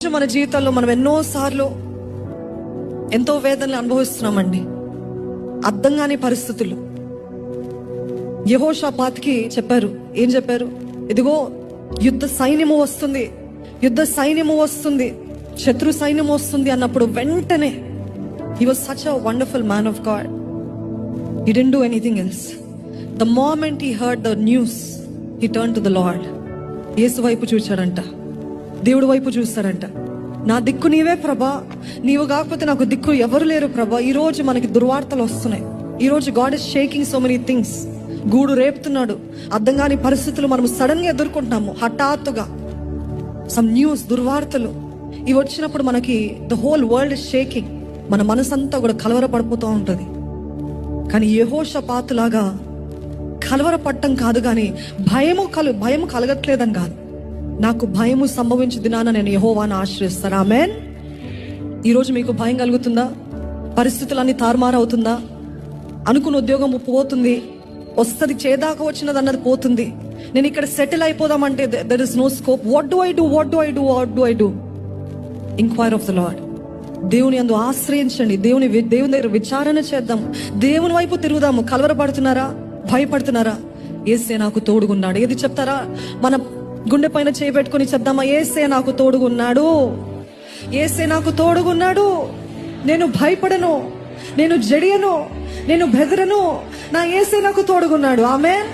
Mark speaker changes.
Speaker 1: మన జీవితాల్లో మనం ఎన్నో సార్లు ఎంతో వేదనలు అనుభవిస్తున్నామండి. అర్థం కాని పరిస్థితులు. యెహోషాపాత్కి చెప్పారు, ఏం చెప్పారు? ఇదిగో యుద్ధ సైన్యము వస్తుంది, యుద్ధ సైన్యము వస్తుంది, శత్రు సైన్యము వస్తుంది అన్నప్పుడు వెంటనే he was such a wonderful man of God. He didn't do anything else. The moment he heard the news, he turned to the Lord. యేసు వైపు చూచాడంట, దేవుడి వైపు చూస్తారంట. నా దిక్కు నీవే ప్రభా, నీవు కాకపోతే నాకు దిక్కు ఎవరు లేరు ప్రభా. ఈ రోజు మనకి దుర్వార్తలు వస్తున్నాయి. ఈ రోజు God is shaking so many things. గూడు రేపుతున్నాడు. అర్థం కాని పరిస్థితులు మనం సడన్ గా ఎదుర్కొంటున్నాము. హఠాత్తుగా సమ్ న్యూస్, దుర్వార్తలు ఇవి వచ్చినప్పుడు మనకి the whole world is shaking. మన మనసంతా కూడా కలవరపడిపోతూ ఉంటుంది. కానీ యెహోషాపాతులాగా కలవరపడటం కాదు, కానీ భయము కలగట్లేదని కాదు. నాకు భయము సంభవించే దినాన నేను యెహోవాను ఆశ్రయిస్తాను. ఆమేన్. ఈరోజు మీకు భయం కలుగుతుందా? పరిస్థితులన్నీ తారుమారవుతుందా? అనుకున్న ఉద్యోగం పోతుంది, వస్తుంది, చేదాకా వచ్చినది అన్నది పోతుంది. నేను ఇక్కడ సెటిల్ అయిపోదామంటే there is no scope. What do I do? Inquire of the lord. దేవుని యందు ఆశ్రయించండి. దేవుని దగ్గర విచారణ చేద్దాం. దేవుని వైపు తిరుగుదాము. కలవరపడుతున్నారా? భయపడుతున్నారా? యేసే నాకు తోడుగున్నాడు. ఏది చెప్తారా? మన గుండె పైన చేయబెట్టుకుని చెప్దామా? యేసే నాకు తోడుగున్నాడు, యేసే నాకు తోడుగున్నాడు. నేను భయపడను, నేను జడియను, నేను బెదరను. నా యేసే నాకు తోడుగున్నాడు. ఆమేన్.